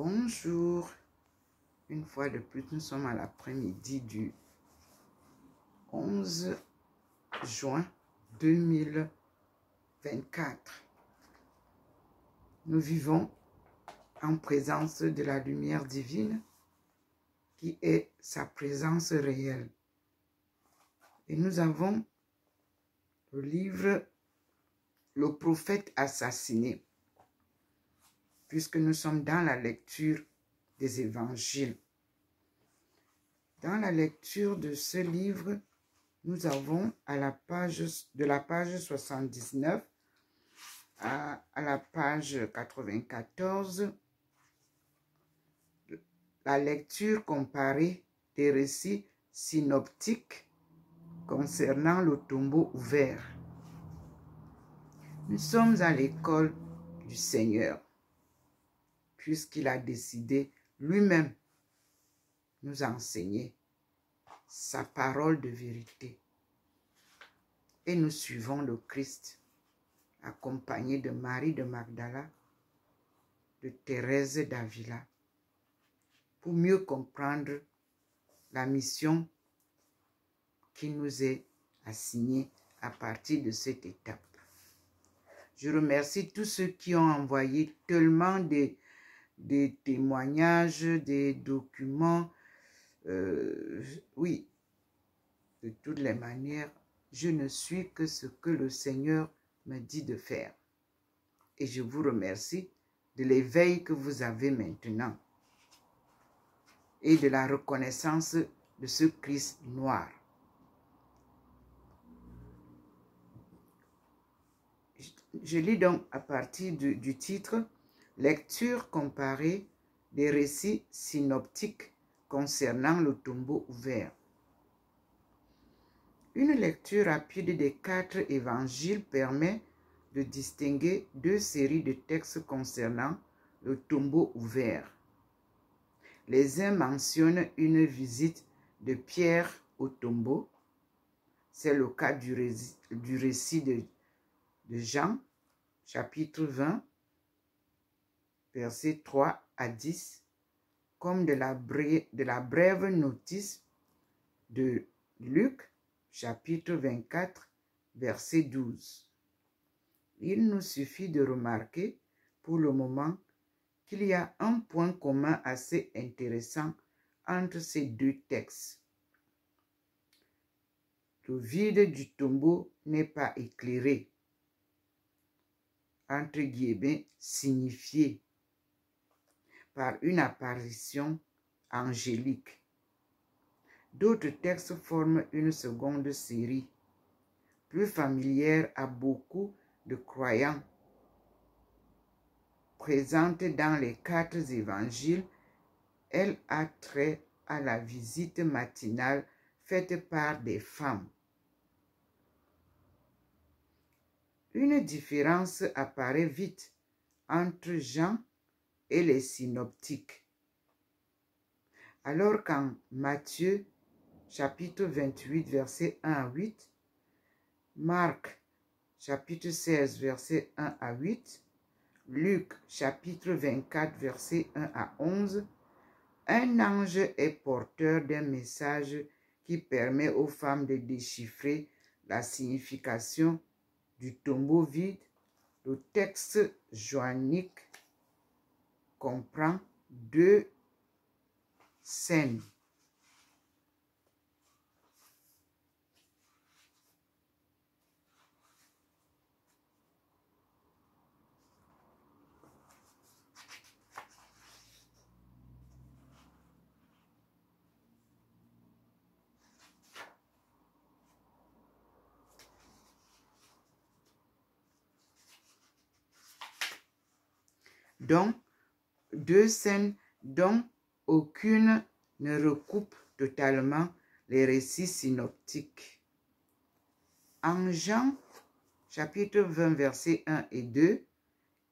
Bonjour, une fois de plus, nous sommes à l'après-midi du 11 juin 2024. Nous vivons en présence de la lumière divine qui est sa présence réelle. Et nous avons le livre Le prophète assassiné, puisque nous sommes dans la lecture des évangiles. Dans la lecture de ce livre, nous avons de la page 79 à la page 94, la lecture comparée des récits synoptiques concernant le tombeau ouvert. Nous sommes à l'école du Seigneur, puisqu'il a décidé lui-même nous enseigner sa parole de vérité. Et nous suivons le Christ, accompagné de Marie de Magdala, de Thérèse d'Avila, pour mieux comprendre la mission qui nous est assignée à partir de cette étape. Je remercie tous ceux qui ont envoyé tellement des témoignages, des documents. Oui, de toutes les manières, je ne suis que ce que le Seigneur me dit de faire. Et je vous remercie de l'éveil que vous avez maintenant et de la reconnaissance de ce Christ noir. Je lis donc à partir du titre « Lecture comparée des récits synoptiques concernant le tombeau ouvert ». Une lecture rapide des 4 évangiles permet de distinguer 2 séries de textes concernant le tombeau ouvert. Les uns mentionnent une visite de Pierre au tombeau. C'est le cas du récit de Jean, chapitre 20, versets 3 à 10, comme de la brève notice de Luc, chapitre 24, verset 12. Il nous suffit de remarquer pour le moment qu'il y a un point commun assez intéressant entre ces 2 textes. Le vide du tombeau n'est pas éclairé, entre guillemets, signifié par une apparition angélique. D'autres textes forment une seconde série, plus familière à beaucoup de croyants, présente dans les 4 évangiles. Elle a trait à la visite matinale faite par des femmes. Une différence apparaît vite entre Jean et les synoptiques. Alors qu'en Matthieu, chapitre 28, versets 1 à 8, Marc, chapitre 16, versets 1 à 8, Luc, chapitre 24, versets 1 à 11, un ange est porteur d'un message qui permet aux femmes de déchiffrer la signification du tombeau vide. Le texte joannique comprend 2 scènes. Donc, 2 scènes dont aucune ne recoupe totalement les récits synoptiques. En Jean, chapitre 20, versets 1 et 2,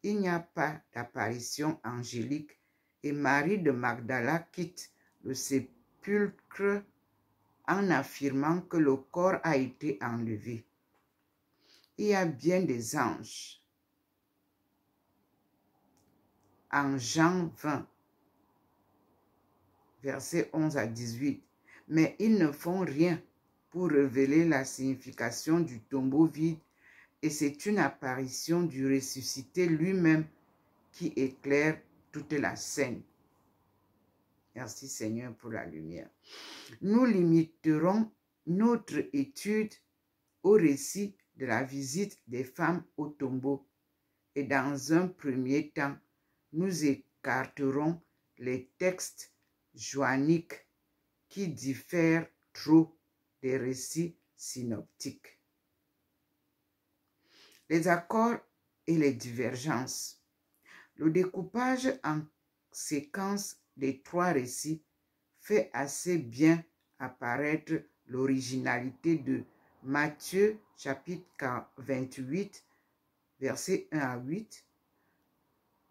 il n'y a pas d'apparition angélique et Marie de Magdala quitte le sépulcre en affirmant que le corps a été enlevé. Il y a bien des anges. En Jean 20, versets 11 à 18. Mais ils ne font rien pour révéler la signification du tombeau vide et c'est une apparition du ressuscité lui-même qui éclaire toute la scène. Merci Seigneur pour la lumière. Nous limiterons notre étude au récit de la visite des femmes au tombeau et dans un premier temps, nous écarterons les textes joanniques qui diffèrent trop des récits synoptiques. Les accords et les divergences. Le découpage en séquence des trois récits fait assez bien apparaître l'originalité de Matthieu chapitre 28, verset 1 à 8,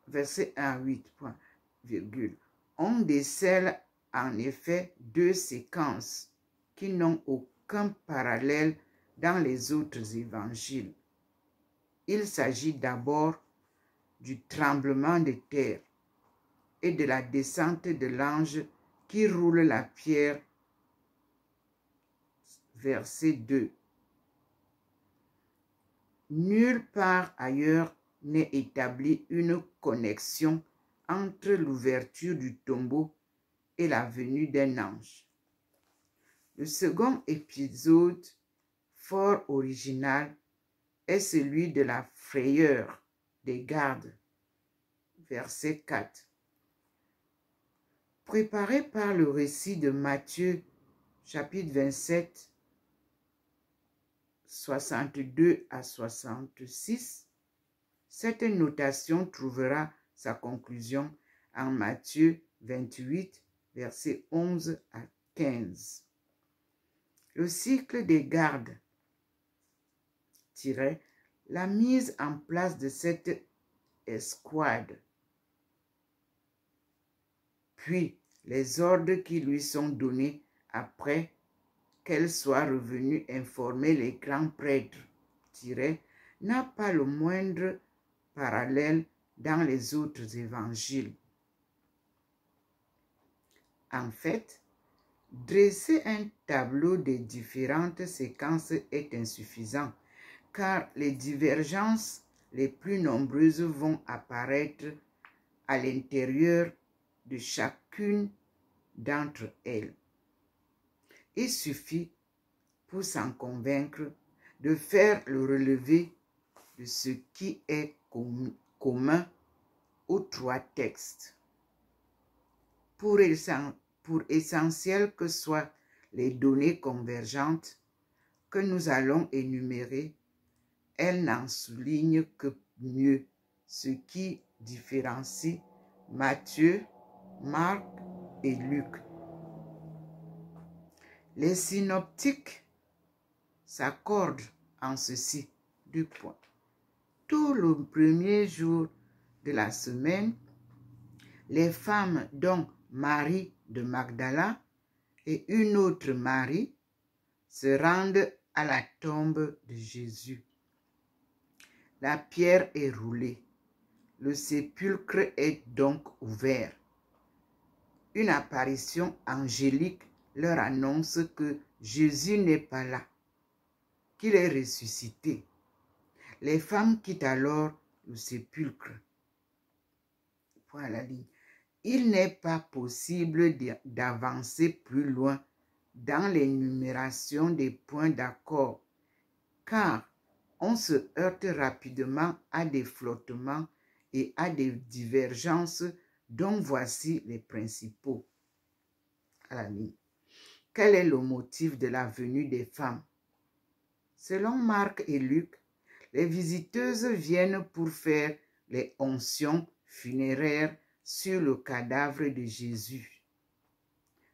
verset 1 à 8, point, virgule. On décèle en effet deux séquences qui n'ont aucun parallèle dans les autres évangiles. Il s'agit d'abord du tremblement de terre et de la descente de l'ange qui roule la pierre, verset 2. Nulle part ailleurs n'est établie une connexion entre l'ouverture du tombeau et la venue d'un ange. Le second épisode, fort original, est celui de la frayeur des gardes, verset 4. Préparé par le récit de Matthieu, chapitre 27, 62 à 66, cette notation trouvera sa conclusion en Matthieu 28, versets 11 à 15. Le cycle des gardes, la mise en place de cette escouade, puis les ordres qui lui sont donnés après qu'elle soit revenue informer les grands prêtres, n'a pas le moindre parallèle dans les autres évangiles. En fait, dresser un tableau des différentes séquences est insuffisant, car les divergences les plus nombreuses vont apparaître à l'intérieur de chacune d'entre elles. Il suffit, pour s'en convaincre, de faire le relevé de ce qui est commun aux trois textes. Pour essentiel que soient les données convergentes que nous allons énumérer, elles n'en soulignent que mieux ce qui différencie Matthieu, Marc et Luc. Les synoptiques s'accordent en ceci, deux points. Tout le premier jour de la semaine, les femmes dont Marie de Magdala et une autre Marie se rendent à la tombe de Jésus. La pierre est roulée. Le sépulcre est donc ouvert. Une apparition angélique leur annonce que Jésus n'est pas là, qu'il est ressuscité. Les femmes quittent alors le sépulcre. Point à la ligne. Il n'est pas possible d'avancer plus loin dans l'énumération des points d'accord, car on se heurte rapidement à des flottements et à des divergences dont voici les principaux. À la ligne. Quel est le motif de la venue des femmes? Selon Marc et Luc, les visiteuses viennent pour faire les onctions funéraires sur le cadavre de Jésus.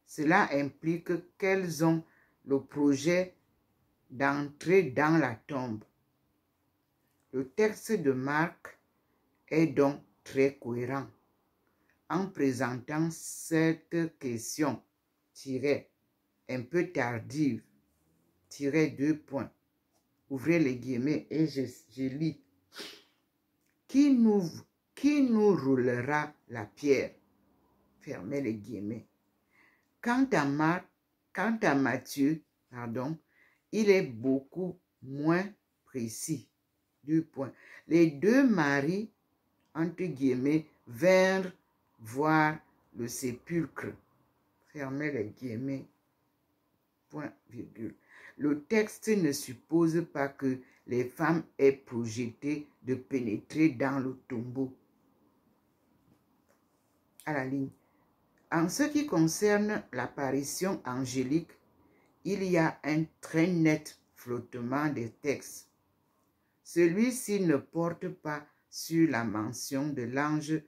Cela implique qu'elles ont le projet d'entrer dans la tombe. Le texte de Marc est donc très cohérent en présentant cette question un peu tardive, deux points, ouvrez les guillemets et je lis. Qui nous roulera la pierre? Fermez les guillemets. Quant à Matthieu, pardon, il est beaucoup moins précis. Deux points. Les deux maris, entre guillemets, vinrent voir le sépulcre. Fermez les guillemets. Point, virgule. Le texte ne suppose pas que les femmes aient projeté de pénétrer dans le tombeau. À la ligne. En ce qui concerne l'apparition angélique, il y a un très net flottement des textes. Celui-ci ne porte pas sur la mention de l'ange,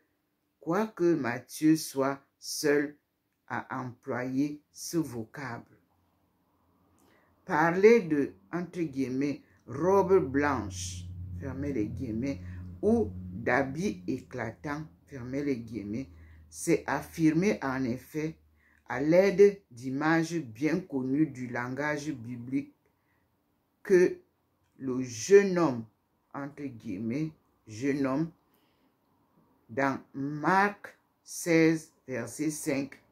quoique Matthieu soit seul à employer ce vocable. Parler de, entre guillemets, robe blanche, fermez les guillemets, ou d'habits éclatants, fermez les guillemets, c'est affirmer en effet, à l'aide d'images bien connues du langage biblique, que le jeune homme, entre guillemets, jeune homme, dans Marc 16, verset 5,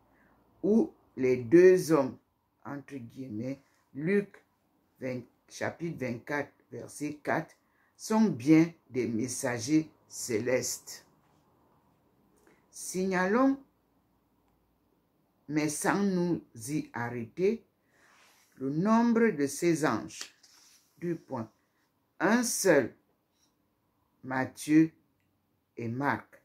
ou les deux hommes, entre guillemets, Luc 20, chapitre 24, verset 4, sont bien des messagers célestes. Signalons, mais sans nous y arrêter, le nombre de ces anges. Deux points. Un seul, Matthieu et Marc.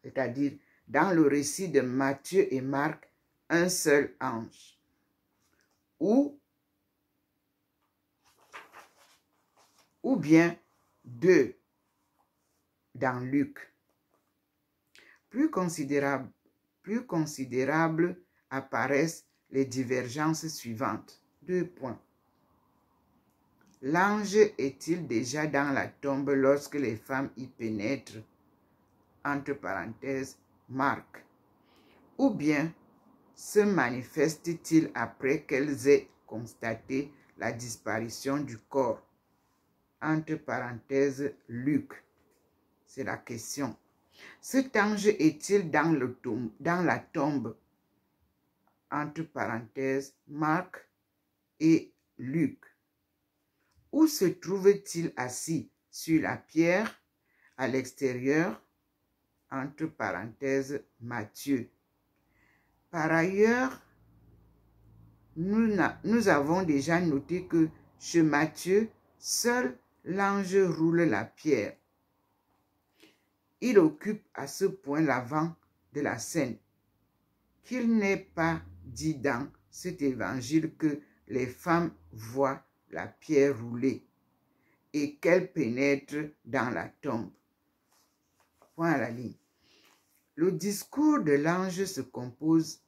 C'est-à-dire, dans le récit de Matthieu et Marc, un seul ange. Ou bien deux dans Luc. Plus considérables apparaissent les divergences suivantes. Deux points. L'ange est-il déjà dans la tombe lorsque les femmes y pénètrent? Entre parenthèses, Marc. Ou bien se manifeste-t-il après qu'elles aient constaté la disparition du corps? Entre parenthèses, Luc. C'est la question. Cet ange est-il dans la tombe? Entre parenthèses, Marc et Luc. Où se trouve-t-il assis? Sur la pierre, à l'extérieur? Entre parenthèses, Matthieu. Par ailleurs, nous avons déjà noté que chez Matthieu, seul l'ange roule la pierre. Il occupe à ce point l'avant de la scène. Qu'il n'est pas dit dans cet évangile que les femmes voient la pierre rouler et qu'elles pénètrent dans la tombe. Point à la ligne. Le discours de l'ange se compose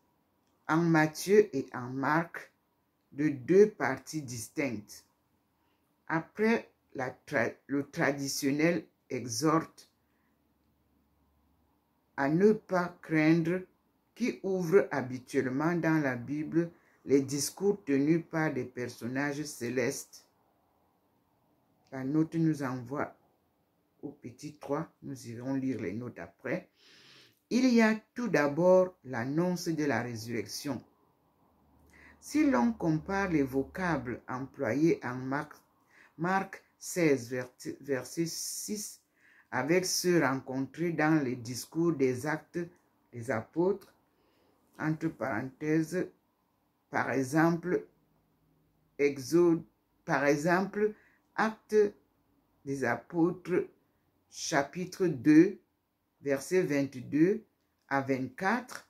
en Matthieu et en Marc de deux parties distinctes. Après le traditionnel exhorte à ne pas craindre qui ouvre habituellement dans la Bible les discours tenus par des personnages célestes. La note nous envoie au petit 3, nous irons lire les notes après. Il y a tout d'abord l'annonce de la résurrection. Si l'on compare les vocables employés en Marc 16, verset 6, avec ceux rencontrés dans les discours des actes des apôtres, entre parenthèses, par exemple, Actes des apôtres, chapitre 2, versets 22 à 24,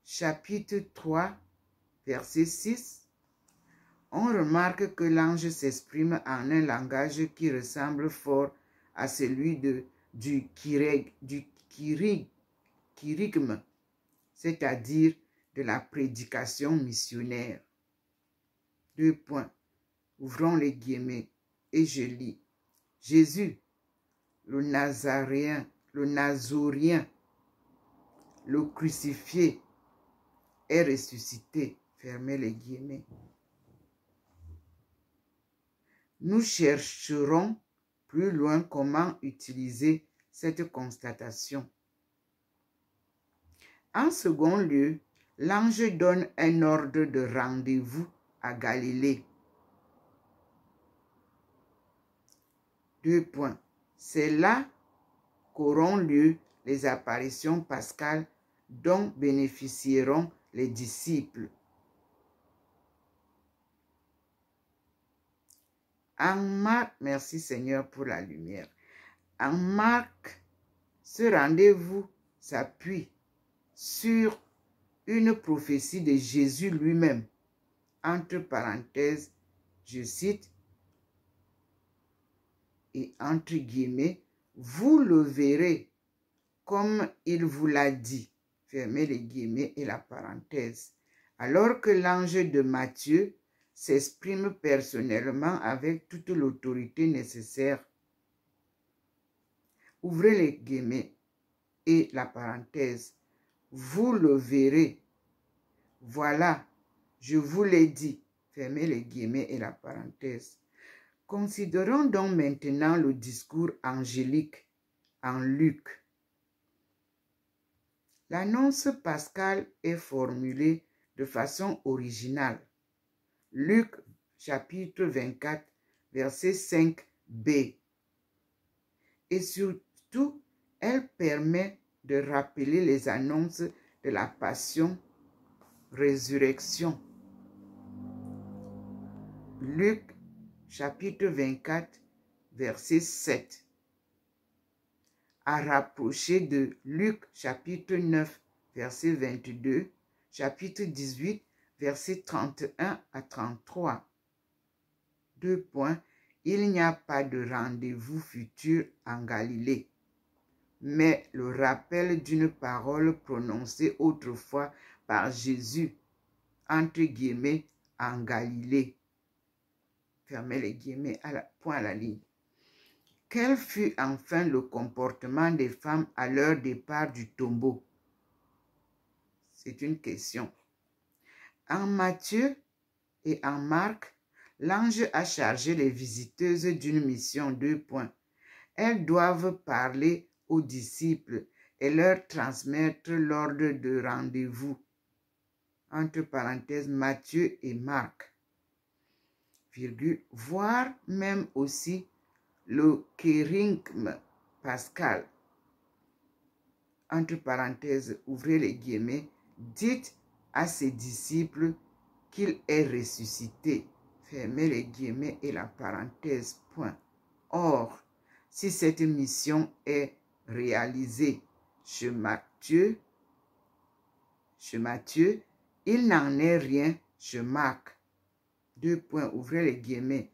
chapitre 3, verset 6, on remarque que l'ange s'exprime en un langage qui ressemble fort à celui du kyrigme, c'est-à-dire de la prédication missionnaire. Deux points. Ouvrons les guillemets et je lis. Jésus, le Nazaréen, le crucifié, est ressuscité. Fermez les guillemets. Nous chercherons plus loin comment utiliser cette constatation. En second lieu, l'ange donne un ordre de rendez-vous à Galilée. 2 points. C'est là qu'auront lieu les apparitions pascales dont bénéficieront les disciples. En Marc, merci Seigneur pour la lumière. En Marc, ce rendez-vous s'appuie sur une prophétie de Jésus lui-même. Entre parenthèses, je cite, et entre guillemets, vous le verrez comme il vous l'a dit. Fermez les guillemets et la parenthèse. Alors que l'ange de Matthieu s'exprime personnellement avec toute l'autorité nécessaire. Ouvrez les guillemets et la parenthèse. Vous le verrez. Voilà, je vous l'ai dit. Fermez les guillemets et la parenthèse. Considérons donc maintenant le discours angélique en Luc. L'annonce pascale est formulée de façon originale. Luc chapitre 24, verset 5b. Et surtout, elle permet de rappeler les annonces de la passion, résurrection. Luc chapitre 24, verset 7. À rapprocher de Luc chapitre 9, verset 22, chapitre 18, verset 31 à 33. 2 points. Il n'y a pas de rendez-vous futur en Galilée, mais le rappel d'une parole prononcée autrefois par Jésus, entre guillemets, en Galilée. Fermez les guillemets, point à la ligne. Quel fut enfin le comportement des femmes à leur départ du tombeau? C'est une question. En Matthieu et en Marc, l'ange a chargé les visiteuses d'une mission. 2 points. Elles doivent parler aux disciples et leur transmettre l'ordre de rendez-vous. Entre parenthèses, Matthieu et Marc. Virgule, voire même aussi le kérygme pascal. Entre parenthèses, ouvrez les guillemets, dites à ses disciples qu'il est ressuscité. Fermez les guillemets et la parenthèse, point. Or, si cette mission est réalisée chez Matthieu, il n'en est rien chez Marc. 2 points, ouvrez les guillemets.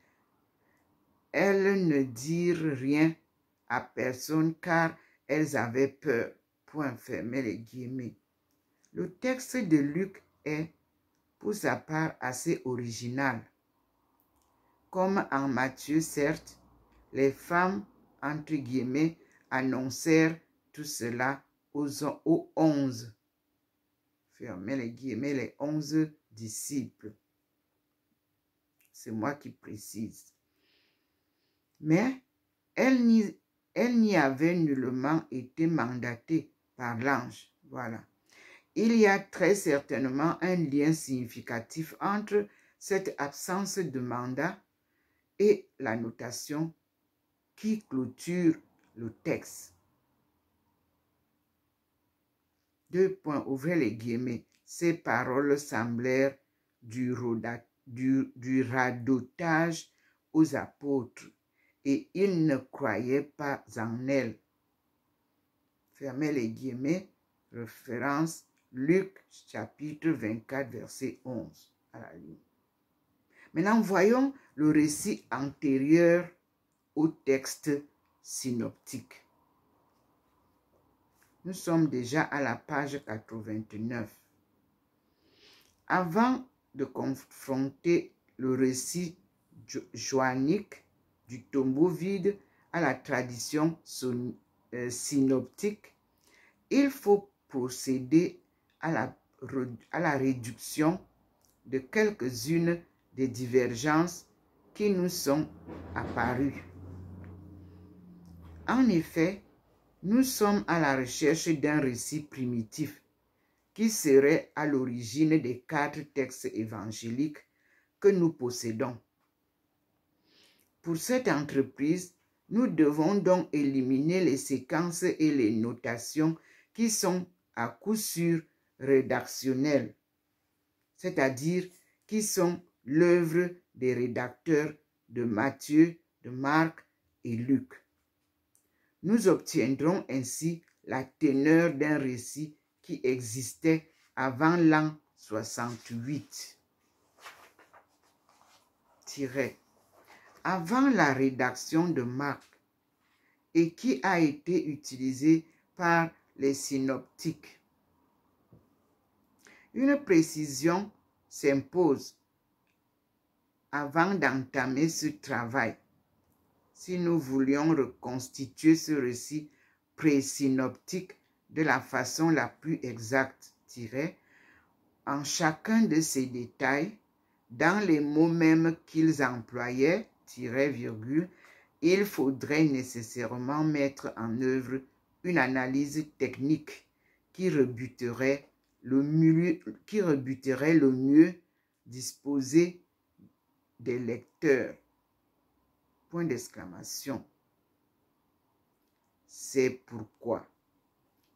Elles ne dirent rien à personne car elles avaient peur. Point, fermez les guillemets. Le texte de Luc est, pour sa part, assez original. Comme en Matthieu, certes, les femmes, entre guillemets, annoncèrent tout cela aux 11. Fermez les guillemets, les 11 disciples. C'est moi qui précise. Mais elle n'y avait nullement été mandatée par l'ange. Voilà. Il y a très certainement un lien significatif entre cette absence de mandat et la notation qui clôture le texte. 2 points, ouvrez les guillemets. Ces paroles semblèrent du radotage aux apôtres et ils ne croyaient pas en elle. Fermez les guillemets, référence Luc chapitre 24 verset 11 à la ligne. Maintenant, voyons le récit antérieur au texte synoptique. Nous sommes déjà à la page 89. Avant de confronter le récit joannique du tombeau vide à la tradition synoptique, il faut procéder à la réduction de quelques-unes des divergences qui nous sont apparues. En effet, nous sommes à la recherche d'un récit primitif, qui serait à l'origine des 4 textes évangéliques que nous possédons. Pour cette entreprise, nous devons donc éliminer les séquences et les notations qui sont à coup sûr rédactionnelles, c'est-à-dire qui sont l'œuvre des rédacteurs de Matthieu, de Marc et Luc. Nous obtiendrons ainsi la teneur d'un récit qui existait avant l'an 68. Avant la rédaction de Marc et qui a été utilisé par les synoptiques. Une précision s'impose avant d'entamer ce travail. Si nous voulions reconstituer ce récit pré-synoptique de la façon la plus exacte, en chacun de ces détails, dans les mots mêmes qu'ils employaient, virgule, il faudrait nécessairement mettre en œuvre une analyse technique qui rebuterait le mieux disposé des lecteurs. Point d'exclamation. C'est pourquoi,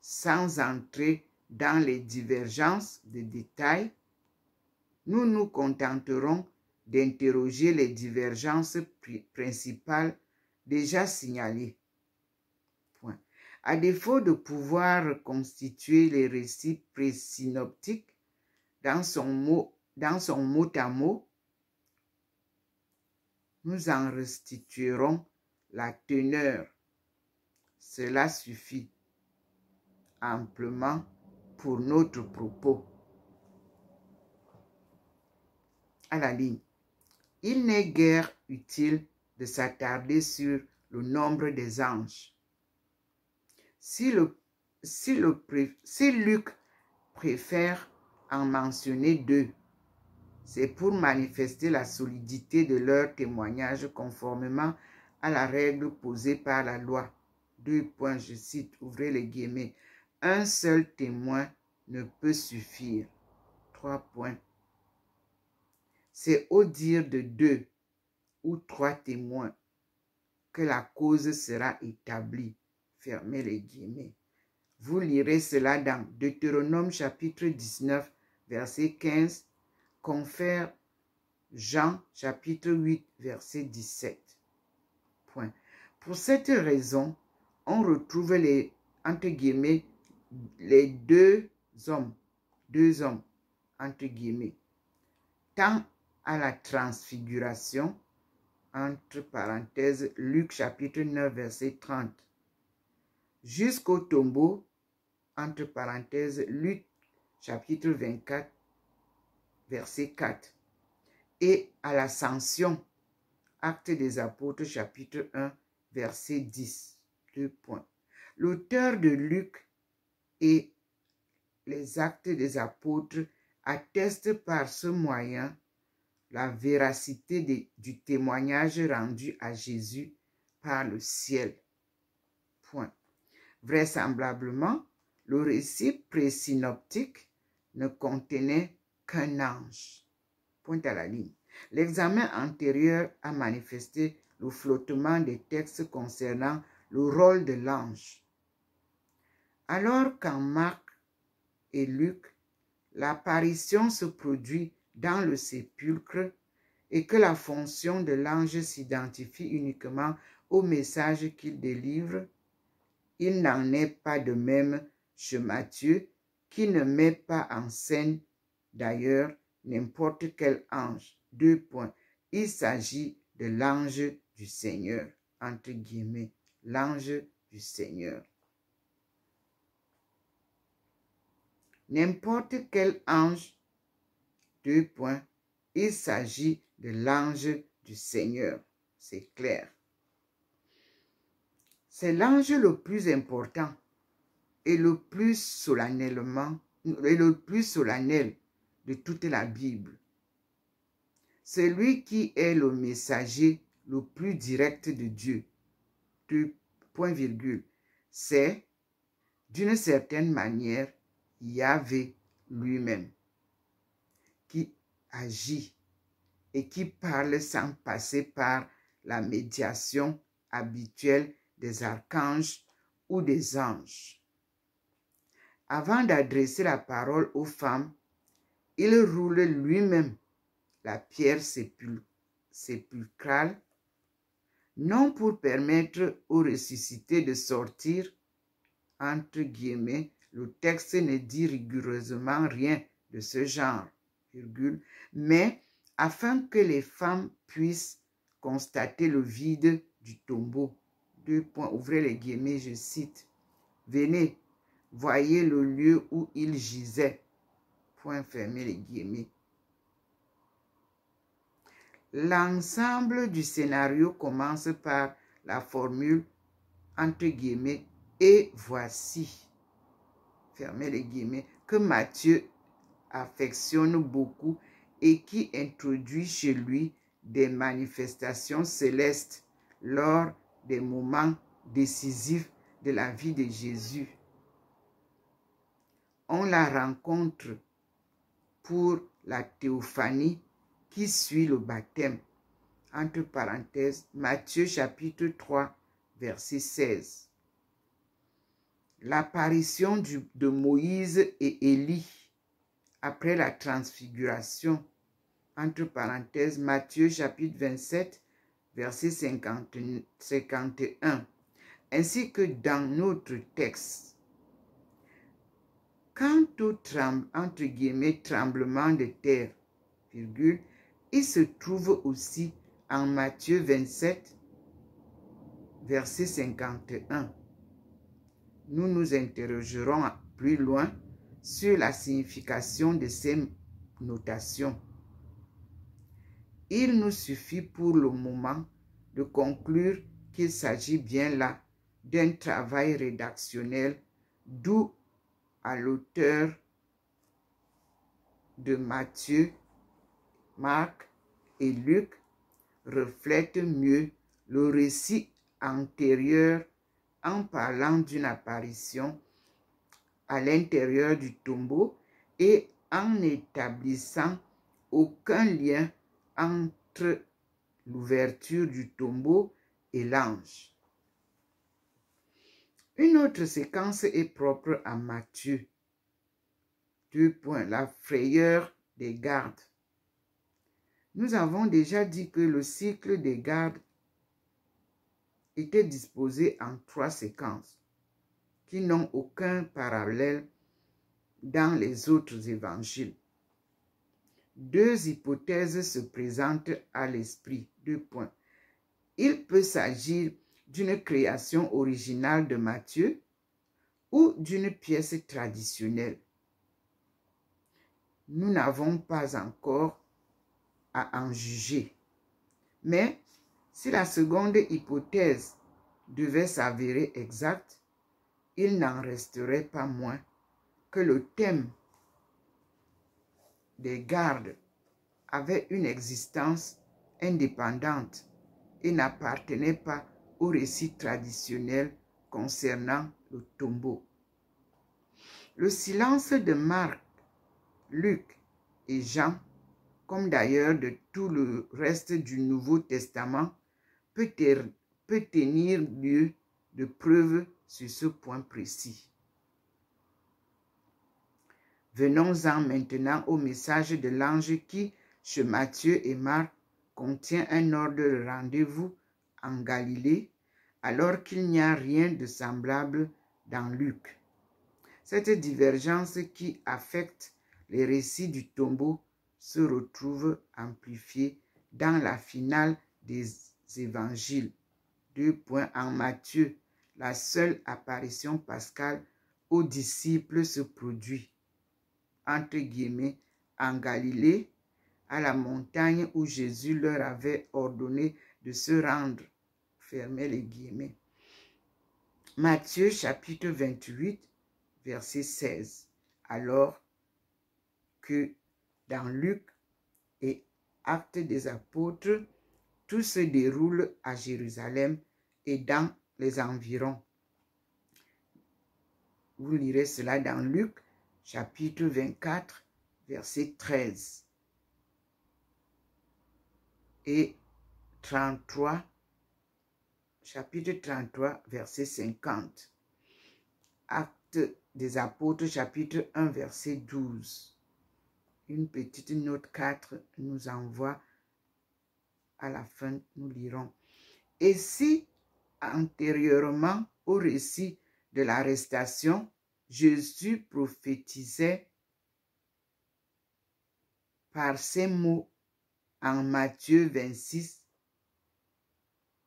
sans entrer dans les divergences de détails, nous nous contenterons d'interroger les divergences principales déjà signalées. Point. À défaut de pouvoir reconstituer les récits pré-synoptiques dans son mot à mot, nous en restituerons la teneur. Cela suffit amplement pour notre propos. À la ligne. Il n'est guère utile de s'attarder sur le nombre des anges. Si Luc préfère en mentionner 2, c'est pour manifester la solidité de leur témoignage conformément à la règle posée par la loi. 2 points, je cite, ouvrez les guillemets. Un seul témoin ne peut suffire. 3 points. C'est au dire de 2 ou 3 témoins que la cause sera établie. Fermez les guillemets. Vous lirez cela dans Deutéronome chapitre 19, verset 15, confère Jean chapitre 8, verset 17. Point. Pour cette raison, on retrouve les, entre guillemets, les deux hommes, entre guillemets, tant à la transfiguration, entre parenthèses, Luc chapitre 9, verset 30, jusqu'au tombeau, entre parenthèses, Luc chapitre 24, verset 4, et à l'ascension, Actes des Apôtres chapitre 1, verset 10. 2 points. L'auteur de Luc et les Actes des Apôtres attestent par ce moyen la véracité du témoignage rendu à Jésus par le ciel. Point. Vraisemblablement, le récit pré-synoptique ne contenait qu'un ange. Point à la ligne. L'examen antérieur a manifesté le flottement des textes concernant le rôle de l'ange. Alors qu'en Marc et Luc, l'apparition se produit dans le sépulcre et que la fonction de l'ange s'identifie uniquement au message qu'il délivre, il n'en est pas de même chez Matthieu, qui ne met pas en scène d'ailleurs n'importe quel ange. 2 points. Il s'agit de l'ange du Seigneur, entre guillemets, l'ange du Seigneur. N'importe quel ange, 2 points, il s'agit de l'ange du Seigneur, c'est clair. C'est l'ange le plus important et le plus solennel de toute la Bible. Celui qui est le messager le plus direct de Dieu. 2 points virgule. C'est, d'une certaine manière, Yahvé, lui-même, qui agit et qui parle sans passer par la médiation habituelle des archanges ou des anges. Avant d'adresser la parole aux femmes, il roule lui-même la pierre sépulcrale, non pour permettre aux ressuscités de sortir, entre guillemets, le texte ne dit rigoureusement rien de ce genre, virgule, mais afin que les femmes puissent constater le vide du tombeau. Ouvrez les guillemets, je cite. Venez, voyez le lieu où il gisait. Point fermé les guillemets. L'ensemble du scénario commence par la formule entre guillemets et voici, fermez les guillemets, que Matthieu affectionne beaucoup et qui introduit chez lui des manifestations célestes lors des moments décisifs de la vie de Jésus. On la rencontre pour la théophanie qui suit le baptême. Entre parenthèses, Matthieu chapitre 3, verset 16. L'apparition de Moïse et Élie après la transfiguration. Entre parenthèses, Matthieu chapitre 27, verset 51. Ainsi que dans notre texte. Quant au entre guillemets, tremblement de terre, virgule, il se trouve aussi en Matthieu 27, verset 51. Nous nous interrogerons plus loin sur la signification de ces notations. Il nous suffit pour le moment de conclure qu'il s'agit bien là d'un travail rédactionnel, d'où à l'auteur de Matthieu, Marc et Luc reflète mieux le récit antérieur en parlant d'une apparition à l'intérieur du tombeau et en n'établissant aucun lien entre l'ouverture du tombeau et l'ange. Une autre séquence est propre à Matthieu. La frayeur des gardes. Nous avons déjà dit que le cycle des gardes était disposé en 3 séquences qui n'ont aucun parallèle dans les autres évangiles. 2 hypothèses se présentent à l'esprit. Il peut s'agir d'une création originale de Matthieu ou d'une pièce traditionnelle. Nous n'avons pas encore à en juger. Mais si la seconde hypothèse devait s'avérer exacte, il n'en resterait pas moins que le thème des gardes avait une existence indépendante et n'appartenait pas au récit traditionnel concernant le tombeau. Le silence de Marc, Luc et Jean, comme d'ailleurs de tout le reste du Nouveau Testament, peut tenir lieu de preuve sur ce point précis. Venons-en maintenant au message de l'ange qui, chez Matthieu et Marc, contient un ordre de rendez-vous en Galilée, alors qu'il n'y a rien de semblable dans Luc. Cette divergence qui affecte les récits du tombeau se retrouve amplifiée dans la finale des évangiles. En Matthieu, la seule apparition pascale aux disciples se produit, entre guillemets, en Galilée, à la montagne où Jésus leur avait ordonné de se rendre, fermez les guillemets. Matthieu chapitre 28, verset 16. Alors que dans Luc et Actes des Apôtres, tout se déroule à Jérusalem et dans les environs. Vous lirez cela dans Luc chapitre 24, verset 13 et 33, chapitre 33, verset 50. Actes des apôtres, chapitre 1, verset 12. Une petite note 4 nous envoie à la fin, nous lirons. Et si, antérieurement au récit de l'arrestation, Jésus prophétisait par ces mots en Matthieu 26,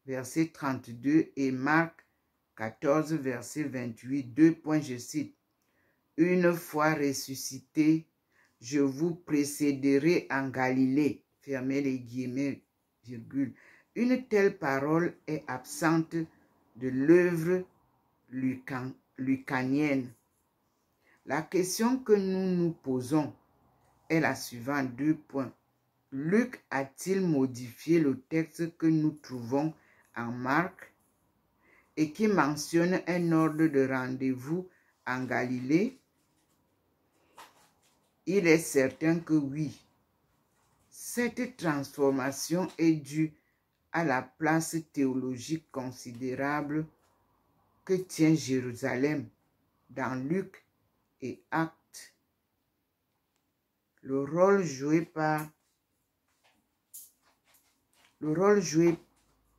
verset 32 et Marc 14, verset 28, 2 points, je cite. Une fois ressuscité, je vous précéderai en Galilée. Fermez les guillemets, virgule. Une telle parole est absente de l'œuvre lucanienne. La question que nous nous posons est la suivante, 2 points. Luc a-t-il modifié le texte que nous trouvons en Marc et qui mentionne un ordre de rendez-vous en Galilée? Il est certain que oui. Cette transformation est due à la place théologique considérable que tient Jérusalem dans Luc et Actes. Le rôle joué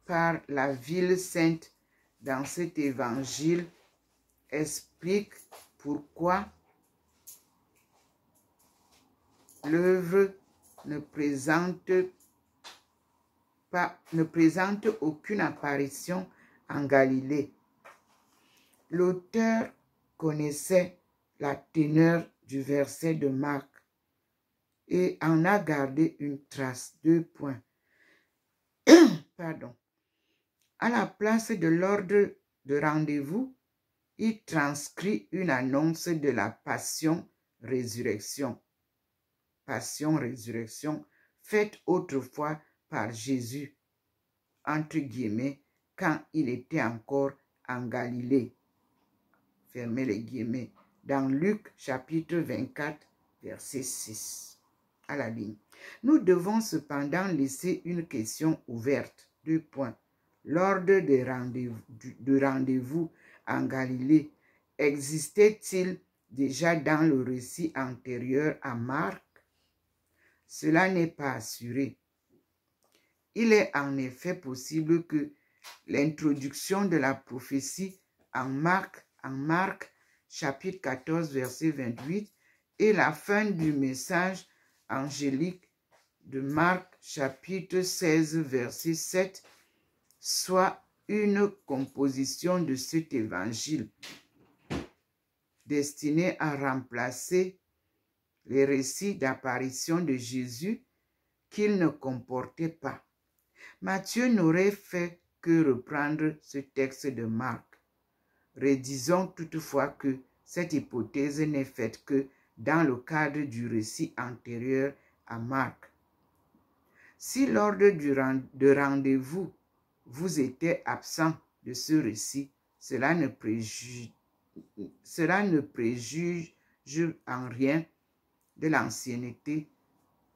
par la ville sainte dans cet évangile explique pourquoi l'œuvre ne présente aucune apparition en Galilée. L'auteur connaissait la teneur du verset de Marc et en a gardé une trace. 2 points. Pardon. À la place de l'ordre de rendez-vous, il transcrit une annonce de la passion-résurrection. Passion-résurrection faite autrefois par Jésus, entre guillemets, quand il était encore en Galilée. Fermez les guillemets. Dans Luc chapitre 24, verset 6. À la ligne. Nous devons cependant laisser une question ouverte. 2 points. L'ordre de rendez-vous en Galilée existait-il déjà dans le récit antérieur à Marc? Cela n'est pas assuré. Il est en effet possible que l'introduction de la prophétie en Marc chapitre 14, verset 28 et la fin du message angélique de Marc chapitre 16, verset 7 soit une composition de cet évangile destiné à remplacer les récits d'apparition de Jésus qu'il ne comportait pas. Matthieu n'aurait fait que reprendre ce texte de Marc. Redisons toutefois que cette hypothèse n'est faite que dans le cadre du récit antérieur à Marc. Si l'ordre de rendez-vous vous était absent de ce récit, cela ne préjuge en rien de l'ancienneté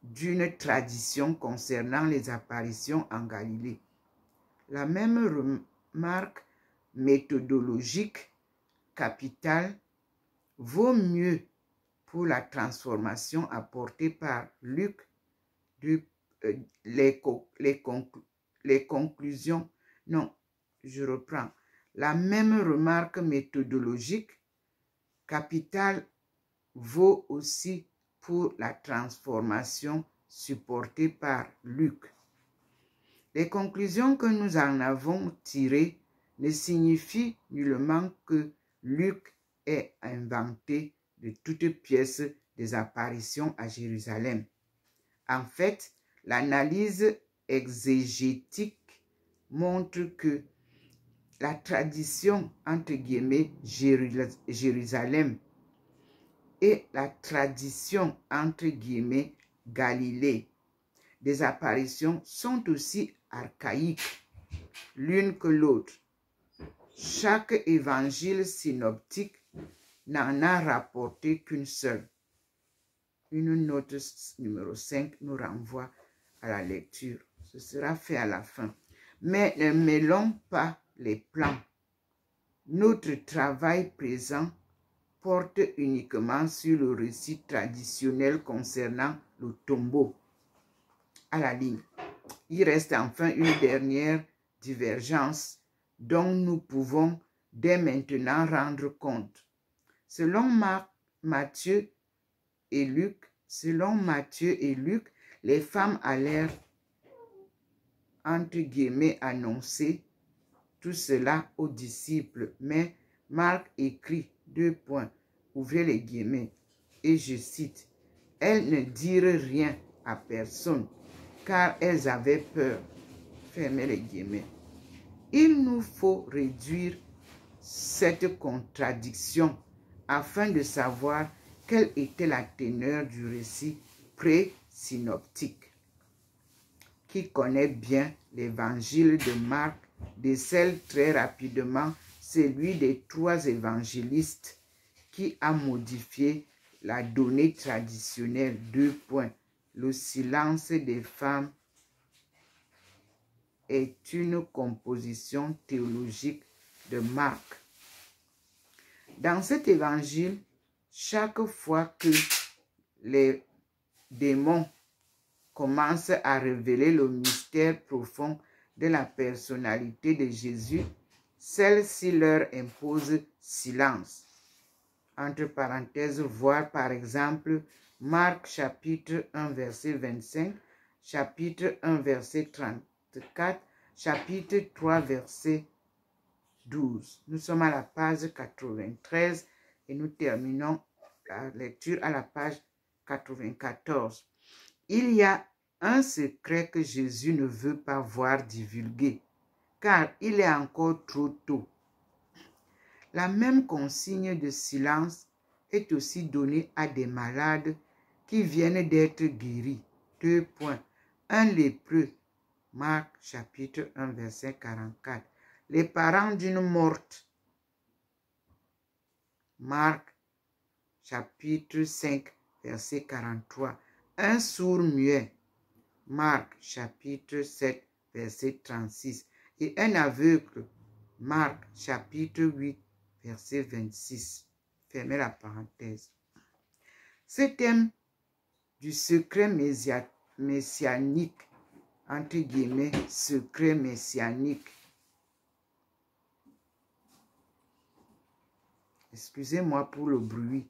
d'une tradition concernant les apparitions en Galilée. La même remarque méthodologique capitale vaut mieux pour la transformation apportée par Luc les conclusions. Non, je reprends. La même remarque méthodologique capitale vaut aussi pour la transformation supportée par Luc. Les conclusions que nous en avons tirées ne signifient nullement que Luc ait inventé de toutes pièces des apparitions à Jérusalem. En fait, l'analyse exégétique montre que la tradition, entre guillemets, Jérusalem et la tradition, entre guillemets, Galilée des apparitions sont aussi archaïques l'une que l'autre. Chaque évangile synoptique n'en a rapporté qu'une seule. Une note numéro 5 nous renvoie à la lecture. Ce sera fait à la fin. Mais ne mêlons pas les plans. Notre travail présent porte uniquement sur le récit traditionnel concernant le tombeau. À la ligne. Il reste enfin une dernière divergence dont nous pouvons dès maintenant rendre compte. Selon Matthieu et Luc, les femmes allèrent, entre guillemets, annoncer tout cela aux disciples. Mais Marc écrit, ouvrez les guillemets, et je cite, « Elles ne dirent rien à personne, car elles avaient peur. » Fermez les guillemets. Il nous faut réduire cette contradiction afin de savoir quelle était la teneur du récit pré-synoptique. Qui connaît bien l'évangile de Marc décèle très rapidement celui des 3 évangélistes qui a modifié la donnée traditionnelle. Le silence des femmes est une composition théologique de Marc. Dans cet évangile, chaque fois que les démons commencent à révéler le mystère profond de la personnalité de Jésus, celle-ci leur impose silence. Entre parenthèses, voir par exemple Marc chapitre 1 verset 25, chapitre 1 verset 34, chapitre 3 verset 12. Nous sommes à la page 93 et nous terminons la lecture à la page 94. Il y a un secret que Jésus ne veut pas voir divulgué, car il est encore trop tôt. La même consigne de silence est aussi donnée à des malades qui viennent d'être guéris. Un lépreux, Marc chapitre 1 verset 44. Les parents d'une morte, Marc chapitre 5 verset 43. Un sourd muet, Marc chapitre 7 verset 36. Et un aveugle, Marc chapitre 8 verset 26. Fermez la parenthèse. Ce thème du secret messianique, entre guillemets, secret messianique. Excusez-moi pour le bruit.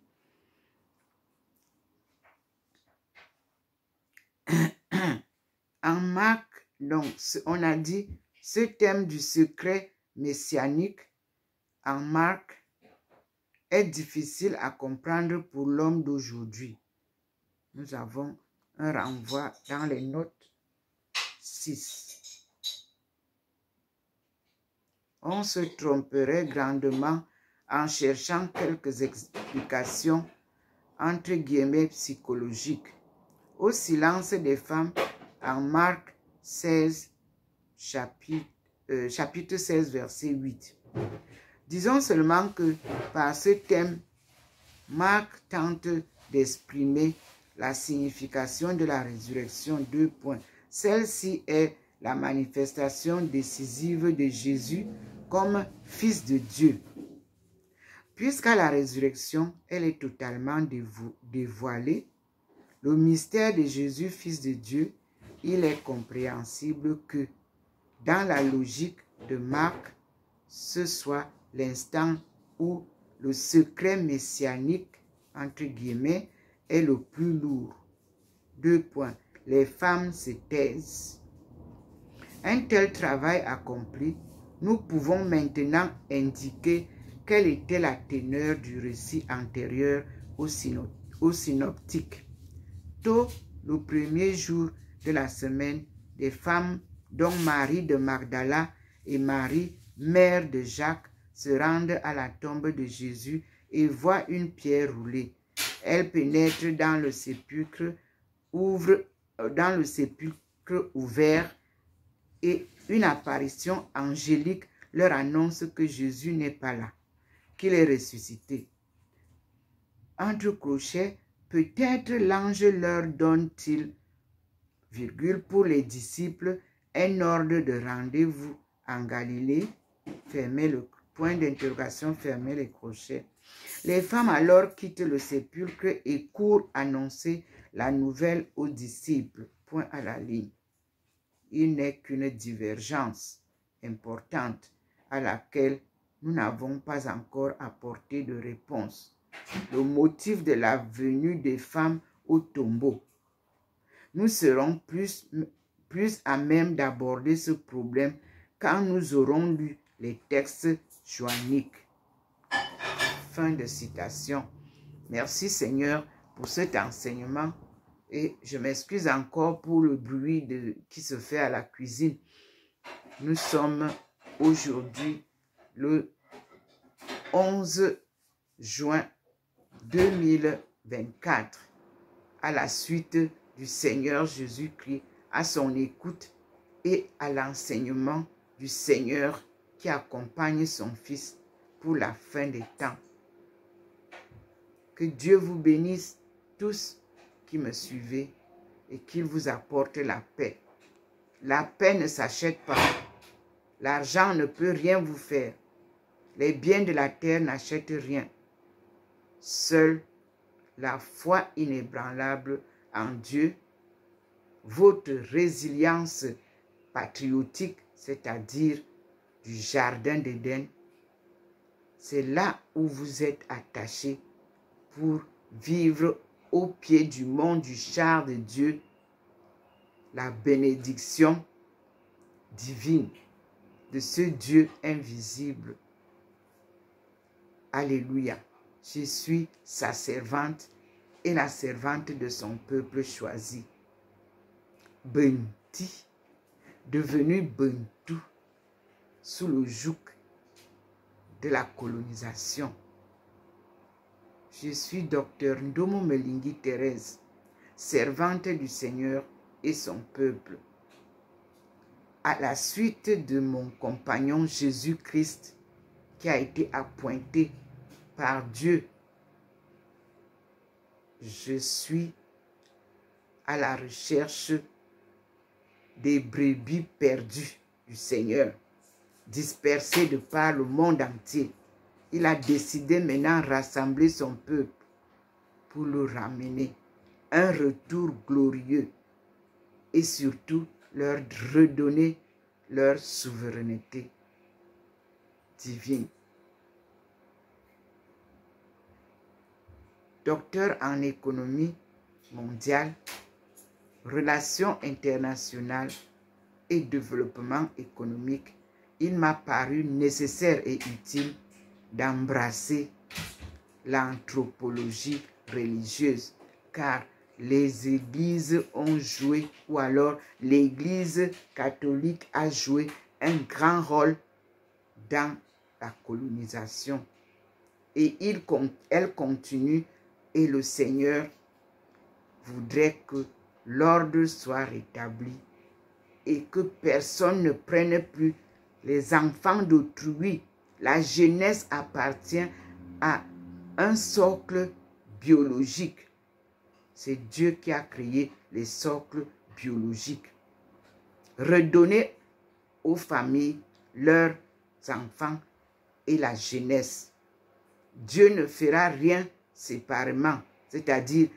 En Marc, donc, on a dit, ce thème du secret messianique en Marc est difficile à comprendre pour l'homme d'aujourd'hui. Nous avons un renvoi dans les notes 6. On se tromperait grandement en cherchant quelques explications entre guillemets psychologiques au silence des femmes en Marc 16, chapitre 16, verset 8. Disons seulement que par ce thème, Marc tente d'exprimer la signification de la résurrection. Celle-ci est la manifestation décisive de Jésus comme Fils de Dieu. Puisqu'à la résurrection, elle est totalement dévoilée, le mystère de Jésus, Fils de Dieu, il est compréhensible que, dans la logique de Marc, ce soit l'instant où le secret messianique, entre guillemets, est le plus lourd. Les femmes se taisent. Un tel travail accompli, nous pouvons maintenant indiquer quelle était la teneur du récit antérieur au synoptique. Tôt le premier jour de la semaine, des femmes, dont Marie de Magdala et Marie, mère de Jacques, se rendent à la tombe de Jésus et voient une pierre roulée. Elles pénètrent dans le sépulcre, ouvert, et une apparition angélique leur annonce que Jésus n'est pas là, qu'il est ressuscité. entre crochets, peut-être l'ange leur donne-t-il, pour les disciples, un ordre de rendez-vous en Galilée, fermez le point d'interrogation, fermez les crochets. Les femmes alors quittent le sépulcre et courent annoncer la nouvelle aux disciples, point à la ligne. Il n'est qu'une divergence importante à laquelle nous n'avons pas encore apporté de réponse. Le motif de la venue des femmes au tombeau. Nous serons plus à même d'aborder ce problème quand nous aurons lu les textes joanniques. Fin de citation. Merci Seigneur pour cet enseignement et je m'excuse encore pour le bruit qui se fait à la cuisine. Nous sommes aujourd'hui le 11 juin 2024 à la suite du Seigneur Jésus-Christ, à son écoute et à l'enseignement du Seigneur qui accompagne son Fils pour la fin des temps. Que Dieu vous bénisse tous qui me suivez et qu'il vous apporte la paix. La paix ne s'achète pas. L'argent ne peut rien vous faire. Les biens de la terre n'achètent rien. Seule la foi inébranlable en Dieu, votre résilience patriotique, c'est-à-dire du jardin d'Éden, c'est là où vous êtes attachés pour vivre au pied du mont du char de Dieu, la bénédiction divine de ce Dieu invisible. Alléluia. Je suis sa servante et la servante de son peuple choisi. Benti, devenu Bantou, sous le joug de la colonisation. Je suis docteur Ndomo Melingi Thérèse, servante du Seigneur et son peuple. À la suite de mon compagnon Jésus-Christ qui a été appointé par Dieu, je suis à la recherche des brebis perdues du Seigneur, dispersées de par le monde entier. Il a décidé maintenant de rassembler son peuple pour le ramener. Un retour glorieux et surtout leur redonner leur souveraineté divine. Docteur en économie mondiale, relations internationales et développement économique, il m'a paru nécessaire et utile d'embrasser l'anthropologie religieuse, car les églises ont joué, ou alors l'église catholique a joué un grand rôle dans la colonisation. Et elle continue, et le Seigneur voudrait que l'ordre soit rétabli et que personne ne prenne plus les enfants d'autrui. La jeunesse appartient à un socle biologique. C'est Dieu qui a créé les socles biologiques. Redonner aux familles leurs enfants et la jeunesse. Dieu ne fera rien séparément, c'est-à-dire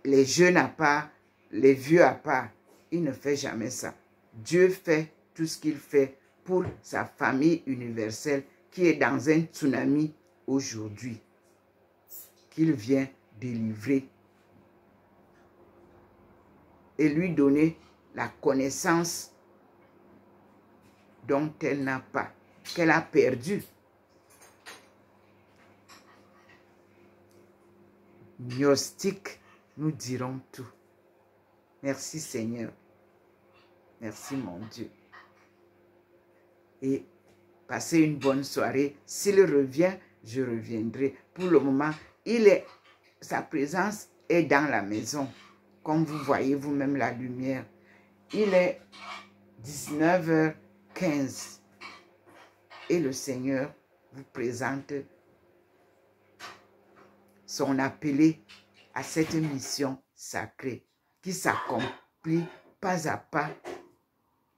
les jeunes à part, les vieux à part. Il ne fait jamais ça. Dieu fait tout ce qu'il fait pour sa famille universelle qui est dans un tsunami aujourd'hui, qu'il vient délivrer et lui donner la connaissance dont elle n'a pas, qu'elle a perdue. Gnostique, nous dirons tout. Merci Seigneur. Merci mon Dieu. Et passez une bonne soirée. S'il revient, je reviendrai. Pour le moment, sa présence est dans la maison. Comme vous voyez vous-même la lumière. Il est 19h15. Et le Seigneur vous présente sont appelés à cette mission sacrée qui s'accomplit pas à pas,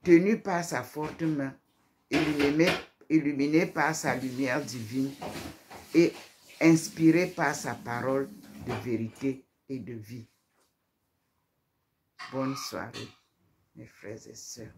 tenue par sa forte main, illuminée par sa lumière divine et inspirée par sa parole de vérité et de vie. Bonne soirée, mes frères et sœurs.